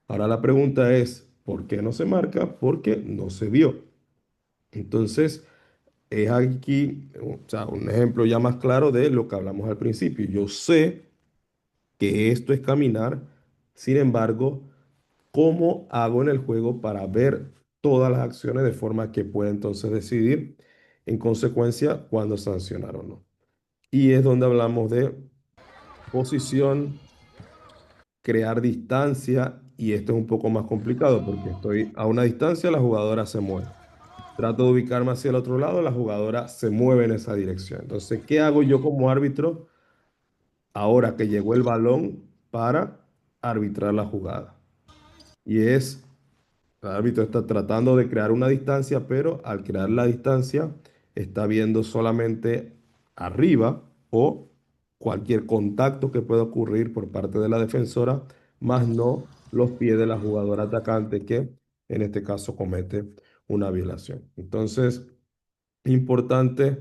Ahora la pregunta es, ¿por qué no se marca? Porque no se vio. Entonces, es aquí, o sea, un ejemplo ya más claro de lo que hablamos al principio. Yo sé que esto es caminar, sin embargo, ¿cómo hago en el juego para ver todas las acciones de forma que pueda entonces decidir en consecuencia cuándo sancionar o no? Y es donde hablamos de posición, crear distancia, y esto es un poco más complicado porque estoy a una distancia, la jugadora se mueve. Trato de ubicarme hacia el otro lado, la jugadora se mueve en esa dirección. Entonces, ¿qué hago yo como árbitro ahora que llegó el balón para arbitrar la jugada? Y es, el árbitro está tratando de crear una distancia, pero al crear la distancia está viendo solamente arriba o cualquier contacto que pueda ocurrir por parte de la defensora, más no los pies de la jugadora atacante que en este caso comete una violación. Entonces, importante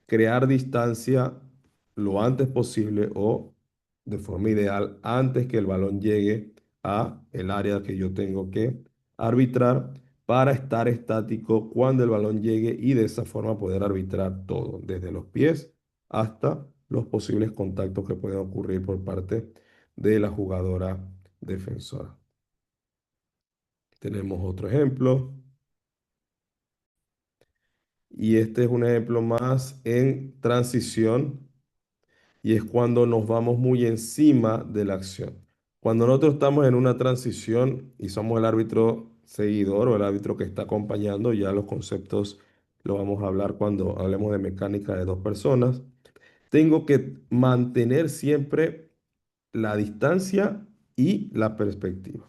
crear distancia lo antes posible o de forma ideal antes que el balón llegue a el área que yo tengo que arbitrar para estar estático cuando el balón llegue y de esa forma poder arbitrar todo, desde los pies hasta los posibles contactos que pueden ocurrir por parte de la jugadora defensora. Tenemos otro ejemplo y este es un ejemplo más en transición y es cuando nos vamos muy encima de la acción. Cuando nosotros estamos en una transición y somos el árbitro seguidor o el árbitro que está acompañando, ya los conceptos los vamos a hablar cuando hablemos de mecánica de dos personas, tengo que mantener siempre la distancia y la perspectiva,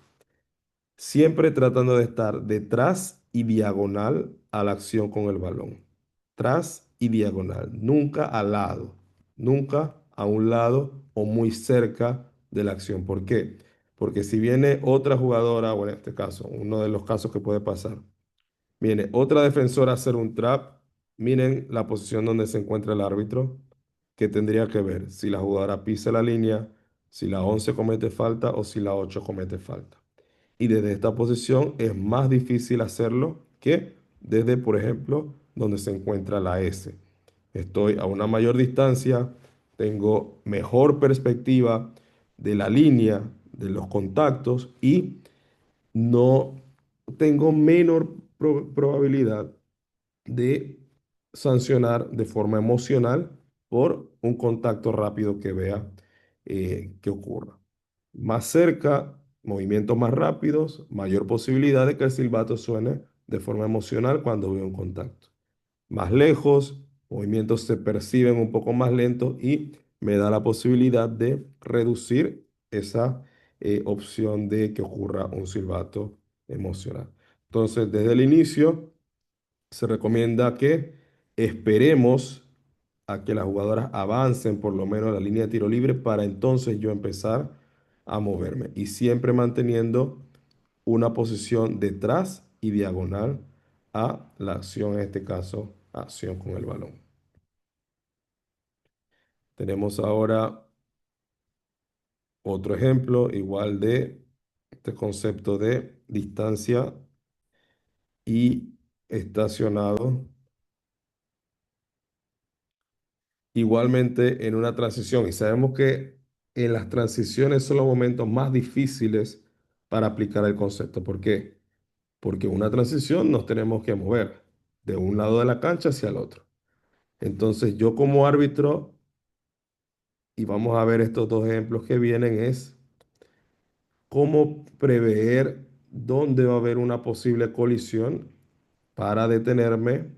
siempre tratando de estar detrás y diagonal a la acción con el balón. Tras y diagonal, nunca al lado, nunca a un lado o muy cerca de la acción. ¿Por qué? Porque si viene otra jugadora, o en este caso, uno de los casos que puede pasar, viene otra defensora a hacer un trap, miren la posición donde se encuentra el árbitro, que tendría que ver si la jugadora pisa la línea, si la 11 comete falta o si la 8 comete falta. Y desde esta posición es más difícil hacerlo que desde, por ejemplo, donde se encuentra la S. Estoy a una mayor distancia, tengo mejor perspectiva de la línea, de los contactos y no tengo menor probabilidad de sancionar de forma emocional por un contacto rápido que vea que ocurra. Más cerca, movimientos más rápidos, mayor posibilidad de que el silbato suene de forma emocional cuando veo un contacto. Más lejos, movimientos se perciben un poco más lentos y me da la posibilidad de reducir esa opción de que ocurra un silbato emocional. Entonces, desde el inicio se recomienda que esperemos a que las jugadoras avancen por lo menos a la línea de tiro libre para entonces yo empezar a moverme y siempre manteniendo una posición detrás y diagonal a la acción, en este caso, acción con el balón. Tenemos ahora otro ejemplo igual de este concepto de distancia y estacionado. Igualmente en una transición. Y sabemos que en las transiciones son los momentos más difíciles para aplicar el concepto. ¿Por qué? Porque en una transición nos tenemos que mover de un lado de la cancha hacia el otro. Entonces yo como árbitro, y vamos a ver estos dos ejemplos que vienen, es cómo prever dónde va a haber una posible colisión para detenerme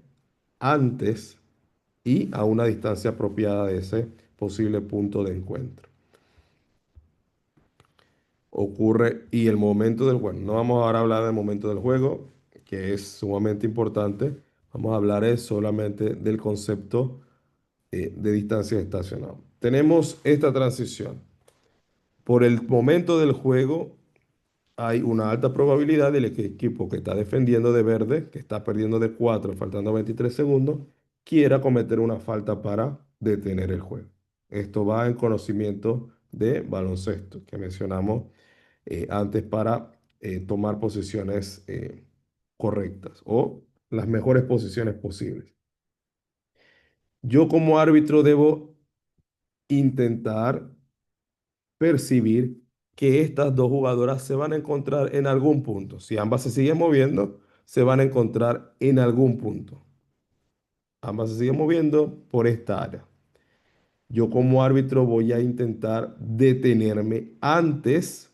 antes y a una distancia apropiada de ese posible punto de encuentro. Ocurre y el momento del juego. No vamos ahora a hablar del momento del juego, que es sumamente importante. Vamos a hablar es solamente del concepto de distancia estacionada. Tenemos esta transición. Por el momento del juego, hay una alta probabilidad del que el equipo que está defendiendo de verde, que está perdiendo de 4 faltando 23 segundos, quiera cometer una falta para detener el juego. Esto va en conocimiento de baloncesto, que mencionamos antes para tomar posiciones correctas o las mejores posiciones posibles. Yo como árbitro debo intentar percibir que estas dos jugadoras se van a encontrar en algún punto. Si ambas se siguen moviendo, se van a encontrar en algún punto. Ambas se siguen moviendo por esta área. Yo como árbitro voy a intentar detenerme antes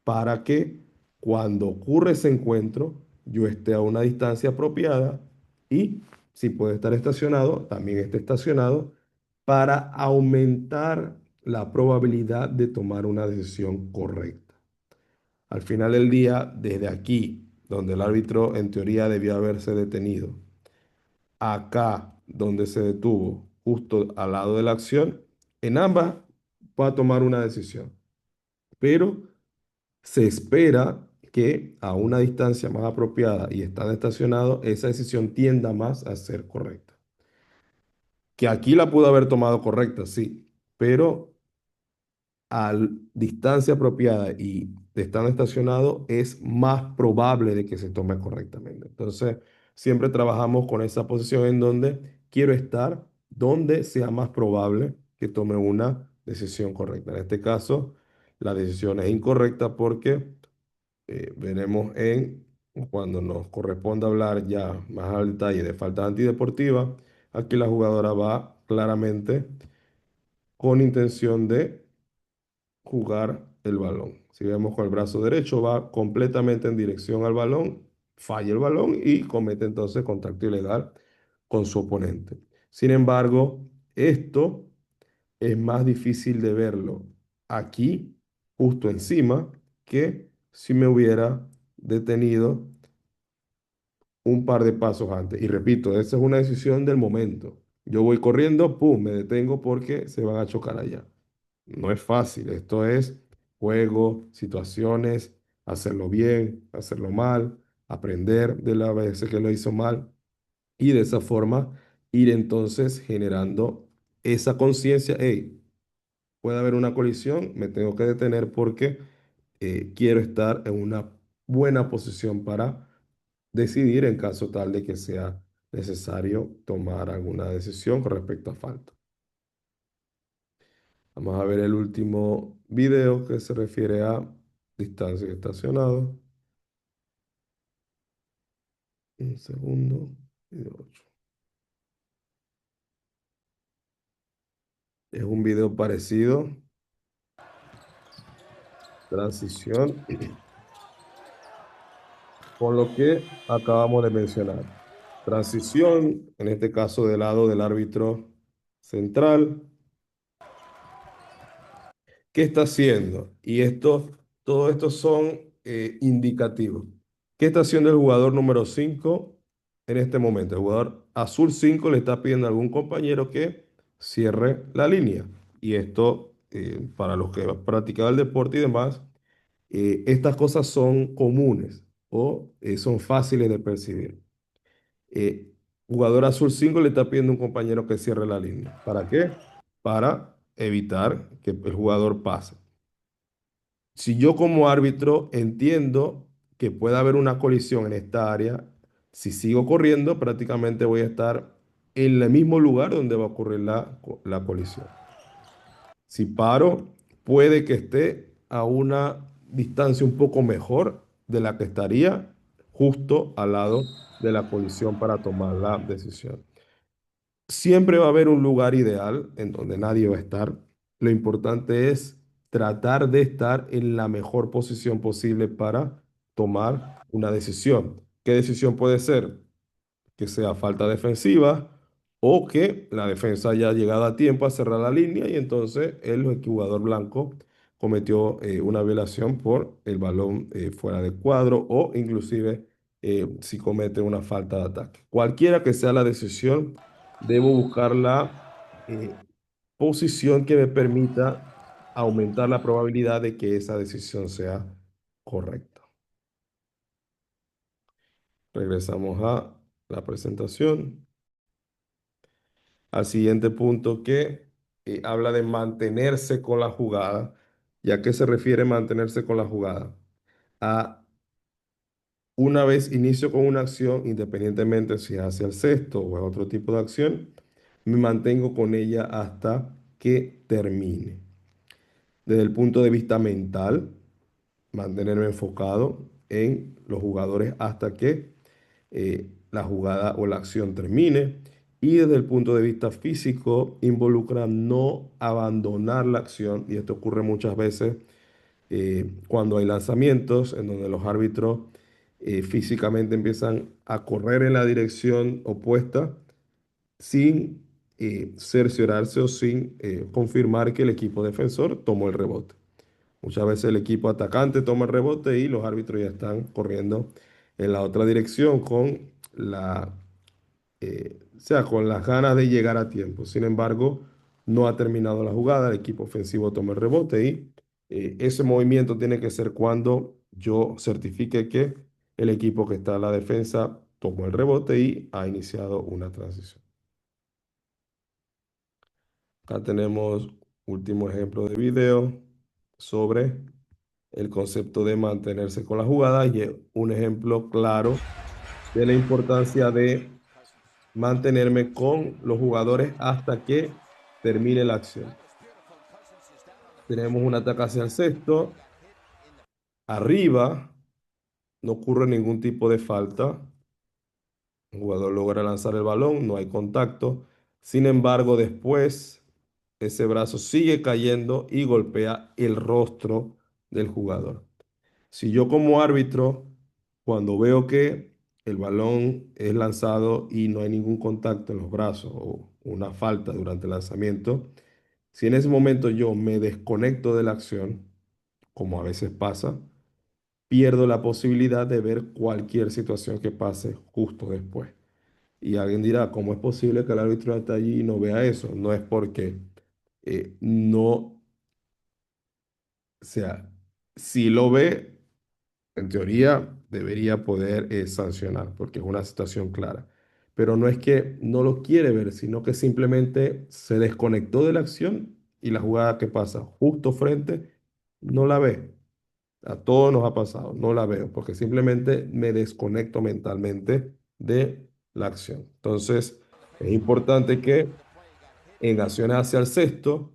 para que cuando ocurre ese encuentro yo esté a una distancia apropiada y si puede estar estacionado, también esté estacionado para aumentar la probabilidad de tomar una decisión correcta. Al final del día, desde aquí, donde el árbitro en teoría debió haberse detenido, acá, donde se detuvo, justo al lado de la acción, en ambas va a tomar una decisión. Pero se espera que a una distancia más apropiada y estando estacionado, esa decisión tienda más a ser correcta. Que aquí la pudo haber tomado correcta, sí, pero a distancia apropiada y estando estacionado es más probable de que se tome correctamente. Entonces, siempre trabajamos con esa posición en donde quiero estar, donde sea más probable que tome una decisión correcta. En este caso, la decisión es incorrecta porque veremos en cuando nos corresponda hablar ya más al detalle de falta antideportiva, aquí la jugadora va claramente con intención de jugar el balón. Si vemos con el brazo derecho, va completamente en dirección al balón, falla el balón y comete entonces contacto ilegal con su oponente. Sin embargo, esto es más difícil de verlo aquí, justo encima, que si me hubiera detenido un par de pasos antes. Y repito, esa es una decisión del momento. Yo voy corriendo, pum, me detengo porque se van a chocar allá. No es fácil, esto es juego, situaciones, hacerlo bien, hacerlo mal, aprender de las veces que lo hizo mal y de esa forma ir entonces generando esa conciencia, hey, puede haber una colisión, me tengo que detener porque quiero estar en una buena posición para decidir en caso tal de que sea necesario tomar alguna decisión con respecto a falta. Vamos a ver el último video que se refiere a distancia y estacionado. Un segundo. Video 8. Es un video parecido. Transición con lo que acabamos de mencionar. Transición, en este caso del lado del árbitro central. ¿Qué está haciendo? Y esto, todo esto son indicativos. ¿Qué está haciendo el jugador número 5? En este momento, el jugador azul 5 le está pidiendo a algún compañero que cierre la línea. Y esto, para los que han practicado el deporte y demás, estas cosas son comunes o son fáciles de percibir. Eh, Jugador azul 5 le está pidiendo a un compañero que cierre la línea. ¿Para qué? Para evitar que el jugador pase. Si yo como árbitro entiendo que puede haber una colisión en esta área, si sigo corriendo, prácticamente voy a estar en el mismo lugar donde va a ocurrir la colisión. Si paro, puede que esté a una distancia un poco mejor de la que estaría justo al lado de la colisión para tomar la decisión. Siempre va a haber un lugar ideal en donde nadie va a estar. Lo importante es tratar de estar en la mejor posición posible para tomar una decisión. ¿Qué decisión puede ser? Que sea falta defensiva o que la defensa haya llegado a tiempo a cerrar la línea y entonces el jugador blanco cometió una violación por el balón fuera de cuadro o inclusive si comete una falta de ataque. Cualquiera que sea la decisión, debo buscar la posición que me permita aumentar la probabilidad de que esa decisión sea correcta. Regresamos a la presentación. Al siguiente punto que habla de mantenerse con la jugada. ¿Y a qué se refiere mantenerse con la jugada? A una vez inicio con una acción, independientemente si es hacia el sexto o es otro tipo de acción, me mantengo con ella hasta que termine. Desde el punto de vista mental, mantenerme enfocado en los jugadores hasta que la jugada o la acción termine. Y desde el punto de vista físico, involucra no abandonar la acción. Y esto ocurre muchas veces cuando hay lanzamientos en donde los árbitros físicamente empiezan a correr en la dirección opuesta sin cerciorarse o sin confirmar que el equipo defensor tomó el rebote. Muchas veces el equipo atacante toma el rebote y los árbitros ya están corriendo en la otra dirección con o sea, con las ganas de llegar a tiempo. Sin embargo, no ha terminado la jugada, el equipo ofensivo toma el rebote y ese movimiento tiene que ser cuando yo certifique que el equipo que está en la defensa tomó el rebote y ha iniciado una transición. Acá tenemos último ejemplo de video sobre el concepto de mantenerse con la jugada y es un ejemplo claro de la importancia de mantenerme con los jugadores hasta que termine la acción. Tenemos un ataque hacia el sexto, arriba, no ocurre ningún tipo de falta, el jugador logra lanzar el balón, no hay contacto, sin embargo, después ese brazo sigue cayendo y golpea el rostro del jugador. Si yo como árbitro, cuando veo que el balón es lanzado y no hay ningún contacto en los brazos o una falta durante el lanzamiento, si en ese momento yo me desconecto de la acción, como a veces pasa, pierdo la posibilidad de ver cualquier situación que pase justo después. Y alguien dirá, ¿cómo es posible que el árbitro esté allí y no vea eso? No es porque no, o sea, si lo ve, en teoría debería poder sancionar porque es una situación clara. Pero no es que no lo quiere ver, sino que simplemente se desconectó de la acción y la jugada que pasa justo frente no la ve. A todos nos ha pasado, no la veo porque simplemente me desconecto mentalmente de la acción. Entonces, es importante que en acciones hacia el sexto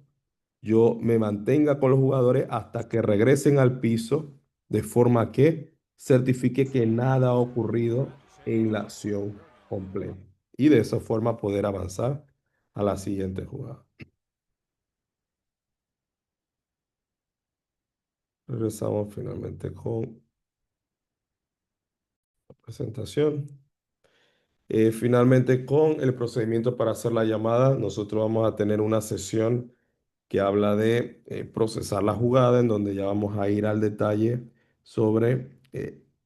yo me mantenga con los jugadores hasta que regresen al piso, de forma que certifique que nada ha ocurrido en la acción completa. Y de esa forma poder avanzar a la siguiente jugada. Regresamos finalmente con la presentación. Finalmente con el procedimiento para hacer la llamada, nosotros vamos a tener una sesión que habla de procesar la jugada, en donde ya vamos a ir al detalle sobre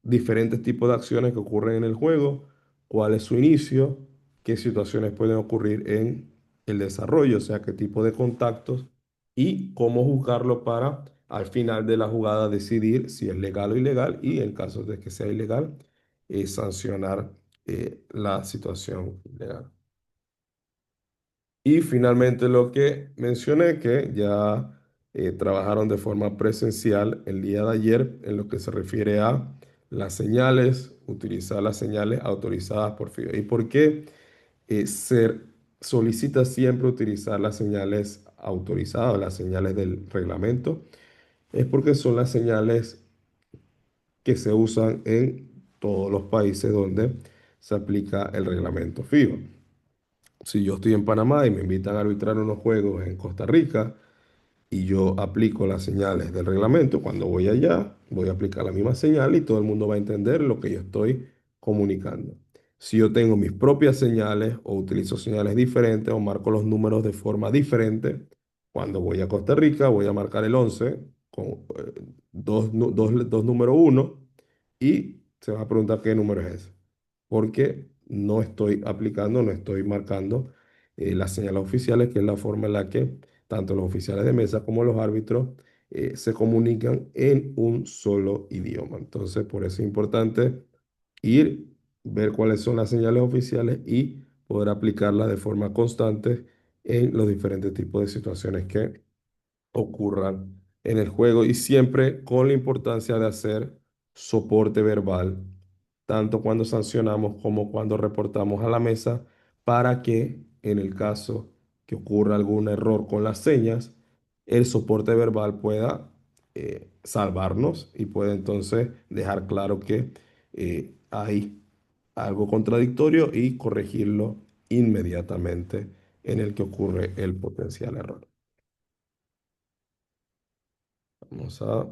diferentes tipos de acciones que ocurren en el juego, cuál es su inicio, qué situaciones pueden ocurrir en el desarrollo, o sea, qué tipo de contactos y cómo juzgarlo para al final de la jugada decidir si es legal o ilegal y en caso de que sea ilegal, sancionar la situación ilegal. Y finalmente lo que mencioné, que ya trabajaron de forma presencial el día de ayer en lo que se refiere a las señales, utilizar las señales autorizadas por FIDO. ¿Y por qué se solicita siempre utilizar las señales autorizadas, las señales del reglamento? Es porque son las señales que se usan en todos los países donde se aplica el reglamento FIBA. Si yo estoy en Panamá y me invitan a arbitrar unos juegos en Costa Rica y yo aplico las señales del reglamento, cuando voy allá voy a aplicar la misma señal y todo el mundo va a entender lo que yo estoy comunicando. Si yo tengo mis propias señales o utilizo señales diferentes o marco los números de forma diferente, cuando voy a Costa Rica voy a marcar el 11 con dos número uno y se va a preguntar qué número es ese porque no estoy aplicando, no estoy marcando las señales oficiales, que es la forma en la que tanto los oficiales de mesa como los árbitros se comunican en un solo idioma. Entonces, por eso es importante ir, ver cuáles son las señales oficiales y poder aplicarlas de forma constante en los diferentes tipos de situaciones que ocurran en el juego y siempre con la importancia de hacer soporte verbal, tanto cuando sancionamos como cuando reportamos a la mesa, para que en el caso que ocurra algún error con las señas, el soporte verbal pueda salvarnos y puede entonces dejar claro que hay algo contradictorio y corregirlo inmediatamente en el que ocurre el potencial error. Vamos a